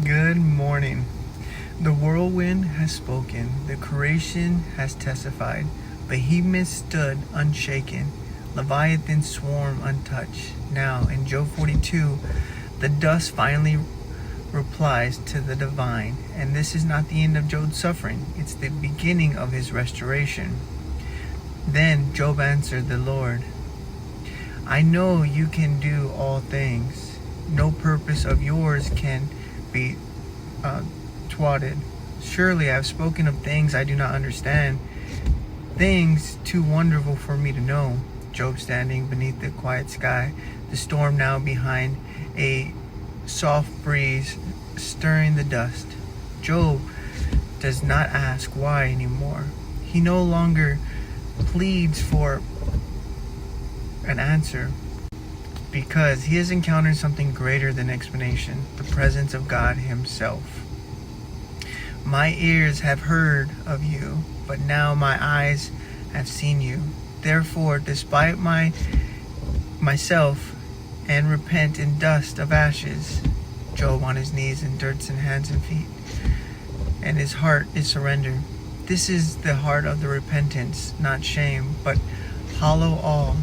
Good morning. The whirlwind has spoken, the creation has testified. Behemoth stood unshaken, Leviathan swarm untouched. Now, in Job 42, the dust finally replies to the divine, and this is not the end of Job's suffering, it's the beginning of his restoration. Then Job answered the Lord, I know you can do all things. No purpose of yours can be thwarted. Surely I have spoken of things I do not understand, things too wonderful for me to know. Job standing beneath the quiet sky, the storm now behind, a soft breeze stirring the dust. Job does not ask why anymore. He no longer pleads for an answer, because he has encountered something greater than explanation, the presence of God himself. My ears have heard of you, but now my eyes have seen you. Therefore, despite myself, and repent in dust of ashes. Job on his knees in dirt and hands and feet, and his heart is surrender. This is the heart of the repentance, not shame, but hollow awe.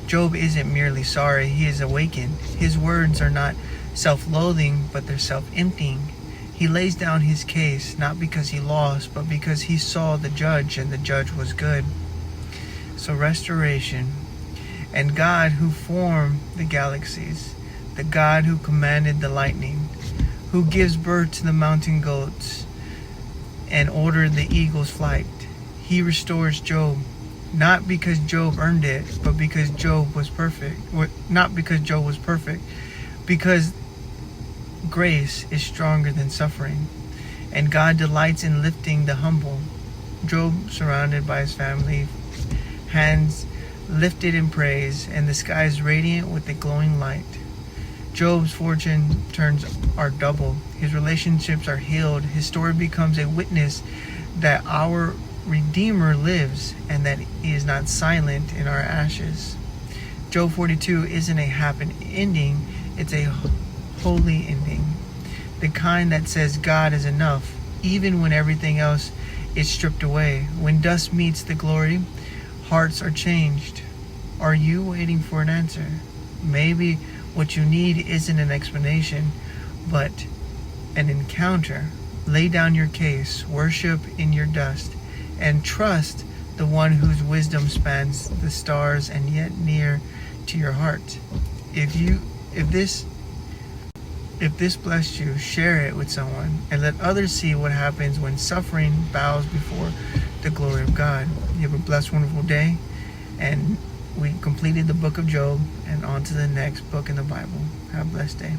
Job isn't merely sorry, he is awakened. His words are not self-loathing, but they're self-emptying. He lays down his case, not because he lost, but because he saw the judge, and the judge was good. So restoration. And God who formed the galaxies, the God who commanded the lightning, who gives birth to the mountain goats, and ordered the eagle's flight, he restores Job. Not because Job earned it, but because Job was perfect. Not because Job was perfect, because grace is stronger than suffering, and God delights in lifting the humble. Job surrounded by his family, hands lifted in praise, and the skies radiant with the glowing light. Job's fortune turns are doubled. His relationships are healed. His story becomes a witness that our Redeemer lives, and that he is not silent in our ashes. Job 42 isn't a happy ending, it's a holy ending. The kind that says God is enough, even when everything else is stripped away. When dust meets the glory, hearts are changed. Are you waiting for an answer? Maybe what you need isn't an explanation, but an encounter. Lay down your case, worship in your dust, and trust the one whose wisdom spans the stars and yet near to your heart. If this blessed you, share it with someone, and let others see what happens when suffering bows before the glory of God. You have a blessed, wonderful day, and we completed the book of Job, and on to the next book in the Bible. Have a blessed day.